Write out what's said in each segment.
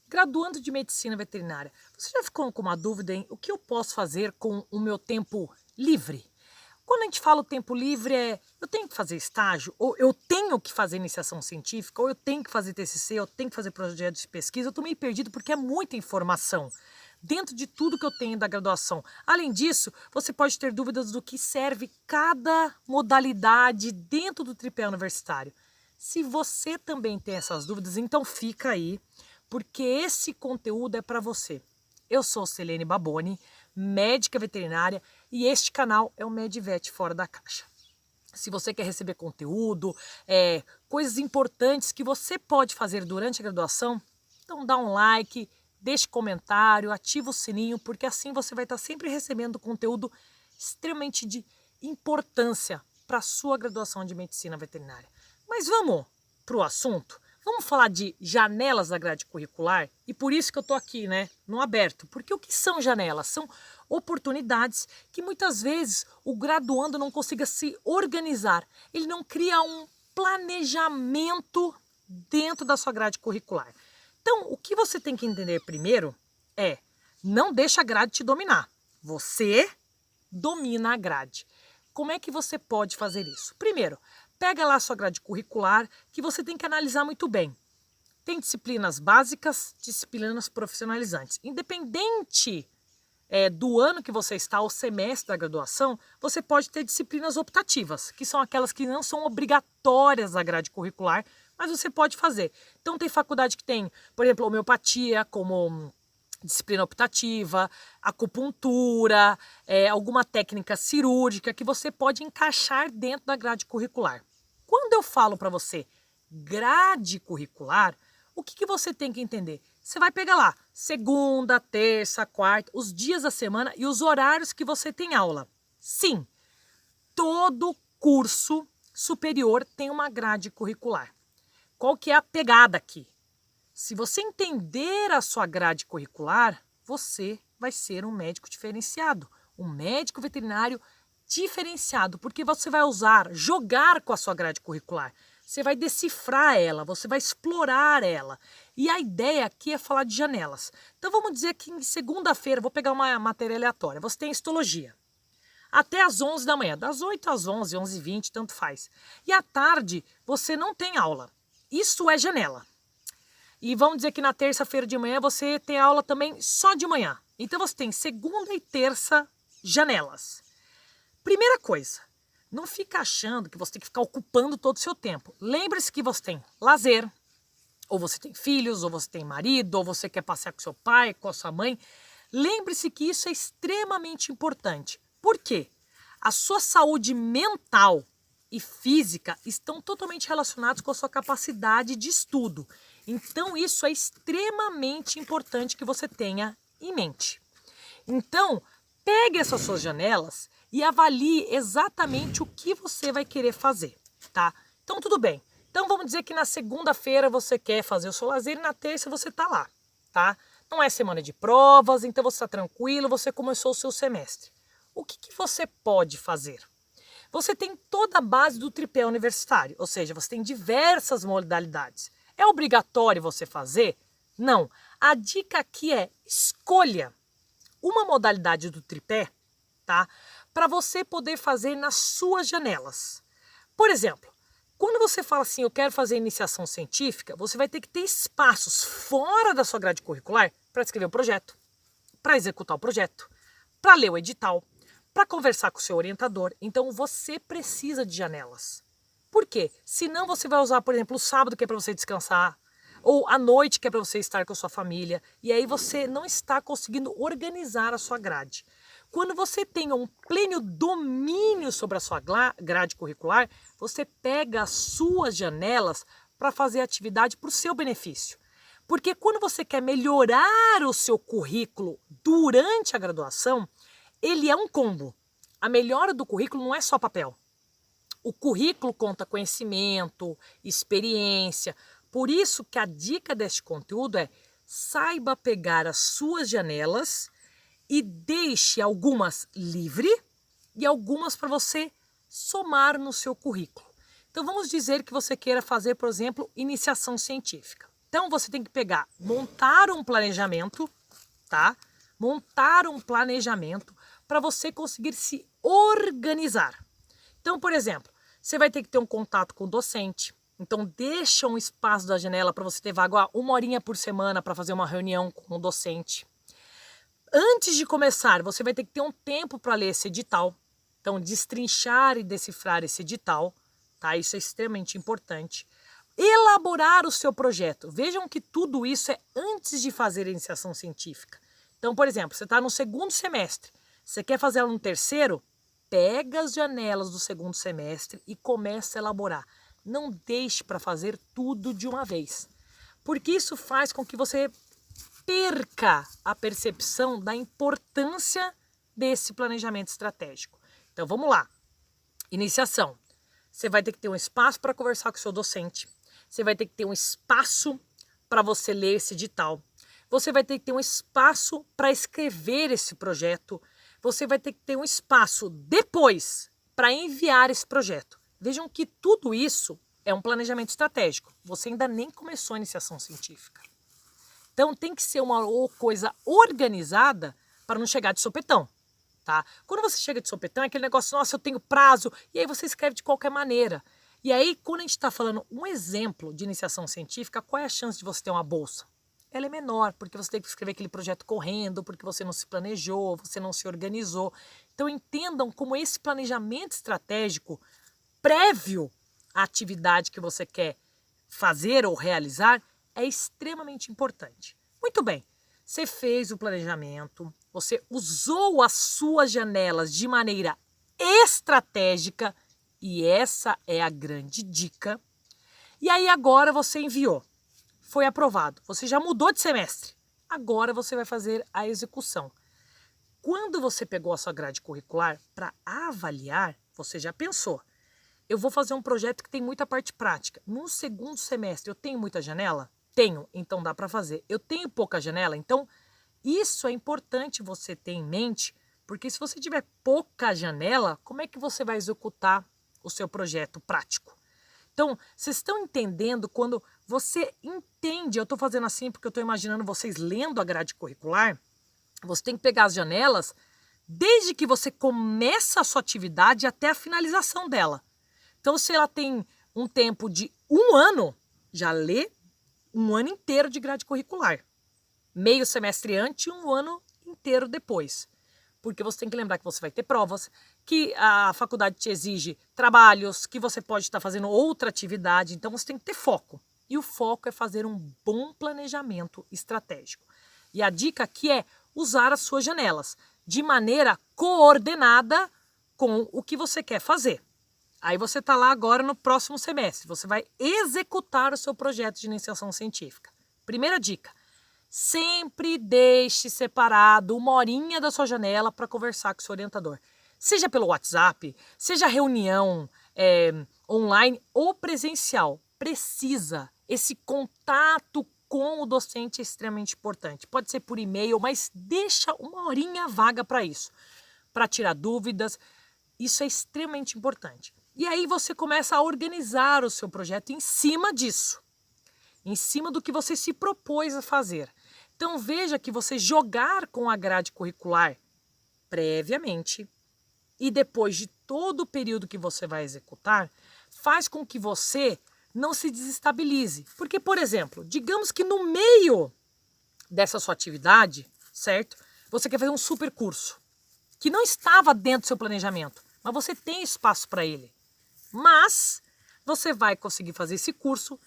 Graduando de medicina veterinária, você já ficou com uma dúvida em o que eu posso fazer com o meu tempo livre? Quando a gente fala o tempo livre eu tenho que fazer estágio, ou eu tenho que fazer iniciação científica, ou eu tenho que fazer TCC, eu tenho que fazer projeto de pesquisa, eu estou meio perdido porque é muita informação dentro de tudo que eu tenho da graduação. Além disso, você pode ter dúvidas do que serve cada modalidade dentro do tripé universitário. Se você também tem essas dúvidas, então fica aí, porque esse conteúdo é para você. Eu sou Selene Baboni, médica veterinária, e este canal é o MedVet Fora da Caixa. Se você quer receber conteúdo, coisas importantes que você pode fazer durante a graduação, então dá um like, deixe comentário, ativa o sininho, porque assim você vai estar sempre recebendo conteúdo extremamente de importância para a sua graduação de medicina veterinária. Mas vamos para o assunto? Vamos falar de janelas da grade curricular? E por isso que eu estou aqui, no aberto. Porque o que são janelas? São oportunidades que muitas vezes o graduando não consiga se organizar. Ele não cria um planejamento dentro da sua grade curricular. Então, o que você tem que entender primeiro é, não deixa a grade te dominar. Você domina a grade. Como é que você pode fazer isso? Primeiro, pega lá a sua grade curricular, que você tem que analisar muito bem. Tem disciplinas básicas, disciplinas profissionalizantes. Independente do ano que você está, o semestre da graduação, você pode ter disciplinas optativas, que são aquelas que não são obrigatórias na grade curricular, mas você pode fazer. Então tem faculdade que tem, por exemplo, homeopatia como disciplina optativa, acupuntura, alguma técnica cirúrgica que você pode encaixar dentro da grade curricular. Quando eu falo para você grade curricular, o que você tem que entender? Você vai pegar lá segunda, terça, quarta, os dias da semana e os horários que você tem aula. Sim, todo curso superior tem uma grade curricular. Qual que é a pegada aqui? Se você entender a sua grade curricular, você vai ser um médico diferenciado, um médico veterinário diferenciado, porque você vai jogar com a sua grade curricular. Você vai decifrar ela, você vai explorar ela. E a ideia aqui é falar de janelas. Então vamos dizer que em segunda-feira, vou pegar uma matéria aleatória, você tem histologia. Até às 11 da manhã, das 8 às 11, 11h20, tanto faz. E à tarde você não tem aula. Isso é janela. E vamos dizer que na terça-feira de manhã você tem aula também só de manhã. Então você tem segunda e terça janelas. Primeira coisa, não fica achando que você tem que ficar ocupando todo o seu tempo. Lembre-se que você tem lazer, ou você tem filhos, ou você tem marido, ou você quer passear com seu pai, com a sua mãe. Lembre-se que isso é extremamente importante. Por quê? A sua saúde mental e física estão totalmente relacionados com a sua capacidade de estudo. Então isso é extremamente importante que você tenha em mente. Então, pegue essas suas janelas e avalie exatamente o que você vai querer fazer, tá? Então tudo bem. Então vamos dizer que na segunda-feira você quer fazer o seu lazer e na terça você tá lá, tá? Não é semana de provas, então você está tranquilo, você começou o seu semestre. O que você pode fazer? Você tem toda a base do tripé universitário, ou seja, você tem diversas modalidades. É obrigatório você fazer? Não. A dica aqui é escolha uma modalidade do tripé, tá? Para você poder fazer nas suas janelas. Por exemplo, quando você fala assim, eu quero fazer iniciação científica, você vai ter que ter espaços fora da sua grade curricular para escrever o projeto, para executar o projeto, para ler o edital, para conversar com o seu orientador. Então você precisa de janelas. Por quê? Senão você vai usar, por exemplo, o sábado que é para você descansar, ou à noite que é para você estar com a sua família, e aí você não está conseguindo organizar a sua grade. Quando você tem um pleno domínio sobre a sua grade curricular, você pega as suas janelas para fazer atividade para o seu benefício. Porque quando você quer melhorar o seu currículo durante a graduação, ele é um combo. A melhora do currículo não é só papel. O currículo conta conhecimento, experiência. Por isso que a dica deste conteúdo é: saiba pegar as suas janelas e deixe algumas livre e algumas para você somar no seu currículo. Então vamos dizer que você queira fazer, por exemplo, iniciação científica. Então você tem que pegar, montar um planejamento, tá? Montar um planejamento para você conseguir se organizar. Então, por exemplo, você vai ter que ter um contato com o docente. Então, deixa um espaço da janela para você ter vaga 1 horinha por semana para fazer uma reunião com o docente. Antes de começar, você vai ter que ter um tempo para ler esse edital. Então, destrinchar e decifrar esse edital, tá? Isso é extremamente importante. Elaborar o seu projeto. Vejam que tudo isso é antes de fazer a iniciação científica. Então, por exemplo, você está no 2º semestre, você quer fazer ela no 3º? Pega as janelas do 2º semestre e começa a elaborar. Não deixe para fazer tudo de uma vez, porque isso faz com que você perca a percepção da importância desse planejamento estratégico. Então vamos lá. Iniciação. Você vai ter que ter um espaço para conversar com o seu docente. Você vai ter que ter um espaço para você ler esse edital. Você vai ter que ter um espaço para escrever esse projeto. Você vai ter que ter um espaço depois para enviar esse projeto. Vejam que tudo isso é um planejamento estratégico. Você ainda nem começou a iniciação científica. Então tem que ser uma coisa organizada para não chegar de sopetão, tá? Quando você chega de sopetão é aquele negócio, nossa, eu tenho prazo, e aí você escreve de qualquer maneira. E aí, quando a gente está falando um exemplo de iniciação científica, qual é a chance de você ter uma bolsa? Ela é menor, porque você tem que escrever aquele projeto correndo, porque você não se planejou, você não se organizou. Então entendam como esse planejamento estratégico prévio à atividade que você quer fazer ou realizar é extremamente importante. Muito bem, você fez o planejamento, você usou as suas janelas de maneira estratégica, e essa é a grande dica. E aí agora você enviou, foi aprovado, você já mudou de semestre, agora você vai fazer a execução. Quando você pegou a sua grade curricular para avaliar, você já pensou, eu vou fazer um projeto que tem muita parte prática. No 2º semestre eu tenho muita janela? Tenho, então dá para fazer. Eu tenho pouca janela? Então isso é importante você ter em mente, porque se você tiver pouca janela, como é que você vai executar o seu projeto prático? Então, vocês estão entendendo quando você entende, eu estou fazendo assim porque eu estou imaginando vocês lendo a grade curricular, você tem que pegar as janelas desde que você começa a sua atividade até a finalização dela. Então, se ela tem um tempo de 1 ano, já lê 1 ano inteiro de grade curricular. Meio semestre antes e 1 ano inteiro depois. Porque você tem que lembrar que você vai ter provas, que a faculdade te exige trabalhos, que você pode estar fazendo outra atividade. Então, você tem que ter foco. E o foco é fazer um bom planejamento estratégico. E a dica aqui é usar as suas janelas de maneira coordenada com o que você quer fazer. Aí você está lá agora no próximo semestre, você vai executar o seu projeto de iniciação científica. Primeira dica, sempre deixe separado 1 horinha da sua janela para conversar com o seu orientador. Seja pelo WhatsApp, seja reunião online ou presencial. Precisa, esse contato com o docente é extremamente importante. Pode ser por e-mail, mas deixa 1 horinha vaga para isso, para tirar dúvidas. Isso é extremamente importante. E aí você começa a organizar o seu projeto em cima disso, em cima do que você se propôs a fazer. Então veja que você jogar com a grade curricular previamente e depois de todo o período que você vai executar, faz com que você não se desestabilize. Porque, por exemplo, digamos que no meio dessa sua atividade, certo? Você quer fazer um super curso que não estava dentro do seu planejamento, mas você tem espaço para ele. Mas você vai conseguir fazer esse curso.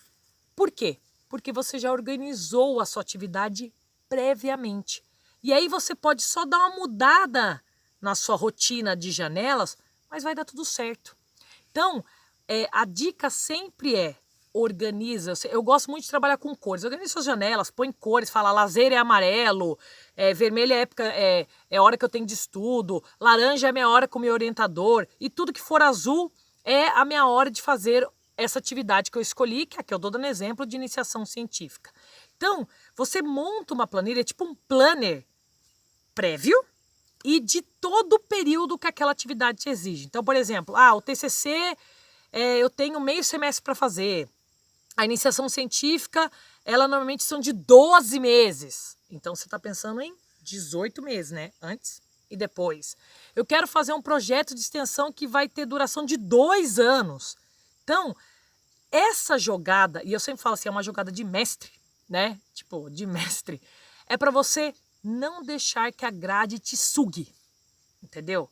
Por quê? Porque você já organizou a sua atividade previamente. E aí você pode só dar uma mudada na sua rotina de janelas, mas vai dar tudo certo. Então, a dica sempre é organiza. Eu gosto muito de trabalhar com cores. Organiza suas janelas, põe cores, fala lazer é amarelo, vermelho é hora que eu tenho de estudo, laranja é a minha hora com o meu orientador, e tudo que for azul é a minha hora de fazer essa atividade que eu escolhi, que é a que eu estou dando exemplo de iniciação científica. Então, você monta uma planilha, tipo um planner prévio e de todo o período que aquela atividade te exige. Então, por exemplo, o TCC eu tenho meio semestre para fazer. A iniciação científica ela normalmente são de 12 meses. Então você está pensando em 18 meses, né? Antes e depois. Eu quero fazer um projeto de extensão que vai ter duração de 2 anos. Então, essa jogada, e eu sempre falo assim, é uma jogada de mestre, né? Tipo, de mestre. É para você não deixar que a grade te sugue, entendeu?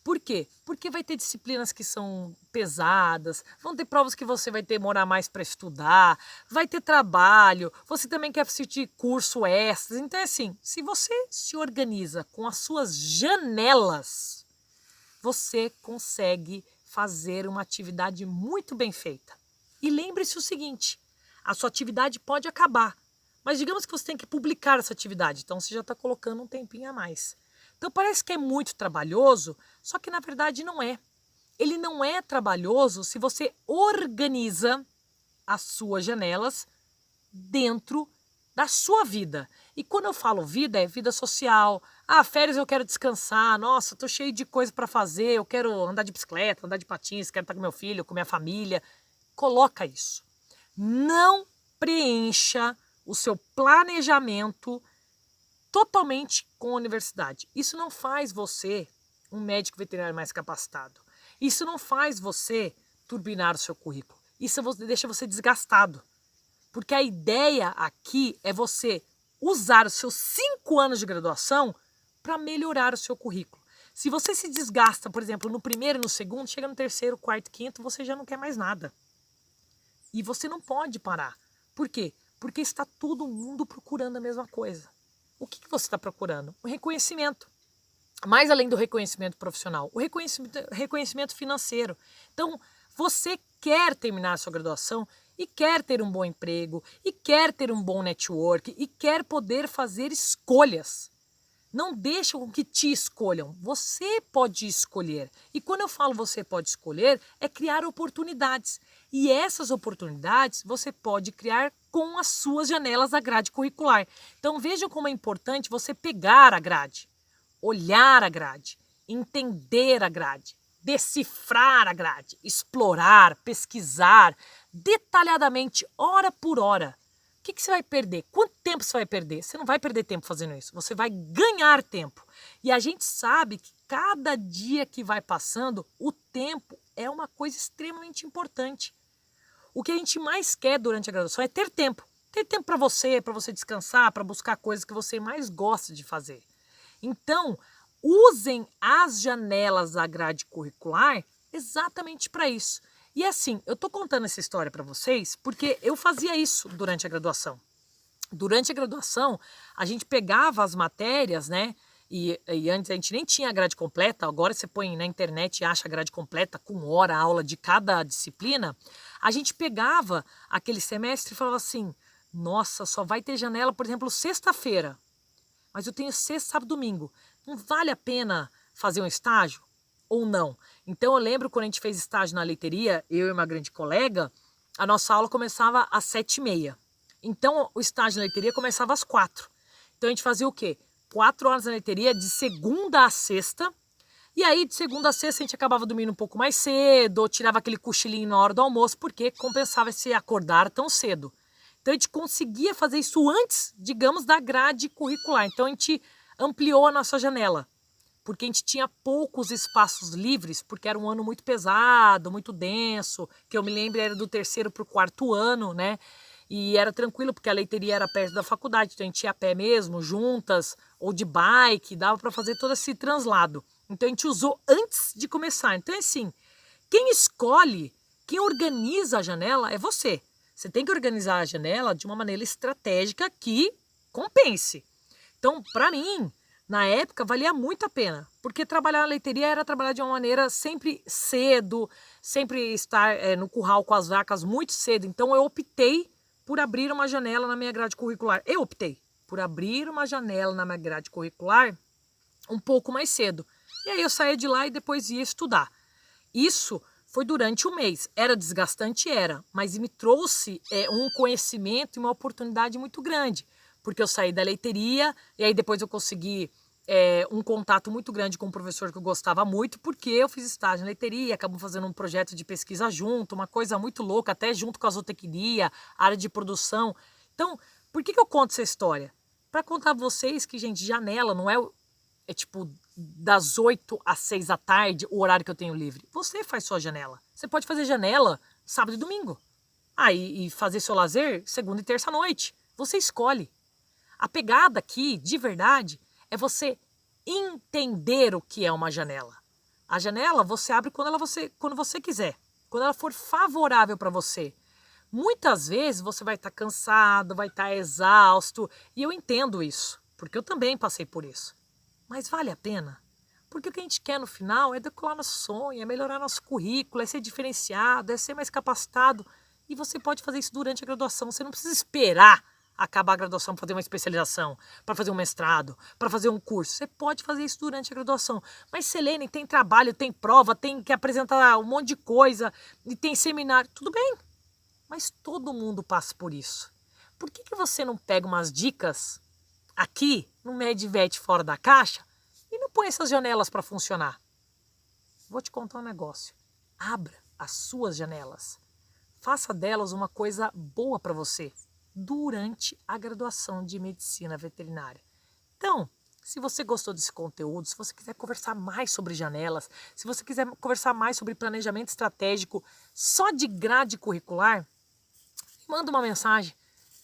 Por quê? Porque vai ter disciplinas que são pesadas, vão ter provas que você vai demorar mais para estudar, vai ter trabalho, você também quer assistir curso extras. Então, assim, se você se organiza com as suas janelas, você consegue fazer uma atividade muito bem feita. E lembre-se o seguinte, a sua atividade pode acabar, mas digamos que você tem que publicar essa atividade, então você já está colocando um tempinho a mais. Então parece que é muito trabalhoso, só que na verdade não é. Ele não é trabalhoso se você organiza as suas janelas dentro da sua vida. E quando eu falo vida, é vida social. Ah, férias eu quero descansar. Nossa, tô cheio de coisa para fazer. Eu quero andar de bicicleta, andar de patins, quero estar com meu filho, com minha família. Coloca isso. Não preencha o seu planejamento totalmente com a universidade. Isso não faz você um médico veterinário mais capacitado. Isso não faz você turbinar o seu currículo. Isso deixa você desgastado. Porque a ideia aqui é você usar os seus 5 anos de graduação para melhorar o seu currículo. Se você se desgasta, por exemplo, no primeiro e no segundo, chega no terceiro, quarto, quinto, você já não quer mais nada. E você não pode parar. Por quê? Porque está todo mundo procurando a mesma coisa. O que você está procurando? O reconhecimento. Mais além do reconhecimento profissional, o reconhecimento financeiro. Então, você quer terminar a sua graduação e quer ter um bom emprego, e quer ter um bom network, e quer poder fazer escolhas. Não deixa com que te escolham. Você pode escolher. E quando eu falo você pode escolher, é criar oportunidades. E essas oportunidades você pode criar com as suas janelas da grade curricular. Então vejam como é importante você pegar a grade, olhar a grade, entender a grade, decifrar a grade, explorar, pesquisar detalhadamente, hora por hora. O que você vai perder? Quanto tempo você vai perder? Você não vai perder tempo fazendo isso, você vai ganhar tempo. E a gente sabe que cada dia que vai passando, o tempo é uma coisa extremamente importante. O que a gente mais quer durante a graduação é ter tempo. Ter tempo para você descansar, para buscar coisas que você mais gosta de fazer. Então, usem as janelas da grade curricular exatamente para isso. E assim, eu tô contando essa história para vocês porque eu fazia isso durante a graduação. Durante a graduação, a gente pegava as matérias, né? E antes a gente nem tinha a grade completa, agora você põe na internet e acha a grade completa com hora, aula de cada disciplina. A gente pegava aquele semestre e falava assim, nossa, só vai ter janela, por exemplo, sexta-feira. Mas eu tenho sexta, sábado, domingo. Não vale a pena fazer um estágio? Ou não? Então eu lembro quando a gente fez estágio na leiteria, eu e uma grande colega, a nossa aula começava às 7h30. Então o estágio na leiteria começava às 4h. Então a gente fazia o quê? 4 horas na leiteria de segunda a sexta. E aí de segunda a sexta a gente acabava dormindo um pouco mais cedo, ou tirava aquele cochilinho na hora do almoço, porque compensava se acordar tão cedo. Então a gente conseguia fazer isso antes, digamos, da grade curricular. Então a gente ampliou a nossa janela, porque a gente tinha poucos espaços livres, porque era um ano muito pesado, muito denso, que eu me lembro era do 3º para o 4º ano, né? E era tranquilo, porque a leiteria era perto da faculdade, então a gente ia a pé mesmo, juntas, ou de bike, dava para fazer todo esse translado. Então a gente usou antes de começar. Então assim, quem escolhe, quem organiza a janela é você. Você tem que organizar a janela de uma maneira estratégica que compense. Então, para mim, na época, valia muito a pena, porque trabalhar na leiteria era trabalhar de uma maneira sempre cedo, sempre estar no curral com as vacas muito cedo. Então, eu optei por abrir uma janela na minha grade curricular. Eu optei por abrir uma janela na minha grade curricular um pouco mais cedo. E aí eu saía de lá e depois ia estudar. Isso foi durante um mês. Era desgastante? Era, mas me trouxe um conhecimento e uma oportunidade muito grande, porque eu saí da leiteria e aí depois eu consegui um contato muito grande com um professor que eu gostava muito, porque eu fiz estágio na leiteria, acabamos fazendo um projeto de pesquisa junto, uma coisa muito louca, até junto com a zootecnia, área de produção. Então, por que eu conto essa história? Para contar pra vocês que, gente, janela não é tipo das 8 às 6 da tarde o horário que eu tenho livre. Você faz sua janela. Você pode fazer janela sábado e domingo. E fazer seu lazer segunda e terça à noite. Você escolhe. A pegada aqui, de verdade, é você entender o que é uma janela. A janela você abre quando você quiser, quando ela for favorável para você. Muitas vezes você vai estar cansado, vai estar exausto, e eu entendo isso, porque eu também passei por isso. Mas vale a pena? Porque o que a gente quer no final é decolar nosso sonho, é melhorar nosso currículo, é ser diferenciado, é ser mais capacitado. E você pode fazer isso durante a graduação, você não precisa esperar acabar a graduação para fazer uma especialização, para fazer um mestrado, para fazer um curso. Você pode fazer isso durante a graduação. Mas, Selene, tem trabalho, tem prova, tem que apresentar um monte de coisa, e tem seminário. Tudo bem, mas todo mundo passa por isso. Por que você não pega umas dicas aqui no Medvet Fora da Caixa e não põe essas janelas para funcionar? Vou te contar um negócio. Abra as suas janelas. Faça delas uma coisa boa para você durante a graduação de medicina veterinária. Então, se você gostou desse conteúdo, se você quiser conversar mais sobre janelas, se você quiser conversar mais sobre planejamento estratégico só de grade curricular, manda uma mensagem,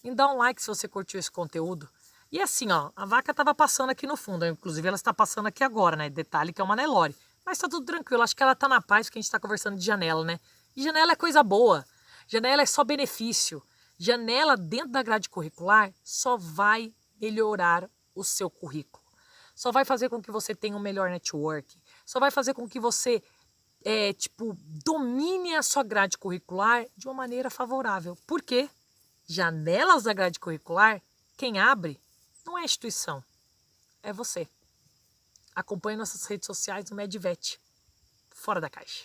me dá um like se você curtiu esse conteúdo. E assim, ó, a vaca estava passando aqui no fundo, inclusive ela está passando aqui agora, né? Detalhe que é uma Nelore. Mas tá tudo tranquilo, acho que ela tá na paz porque a gente está conversando de janela, né? E janela é coisa boa, janela é só benefício. Janela dentro da grade curricular só vai melhorar o seu currículo. Só vai fazer com que você tenha um melhor network. Só vai fazer com que você, domine a sua grade curricular de uma maneira favorável. Por quê? Janelas da grade curricular, quem abre não é a instituição, é você. Acompanhe nossas redes sociais no Medvet Fora da Caixa.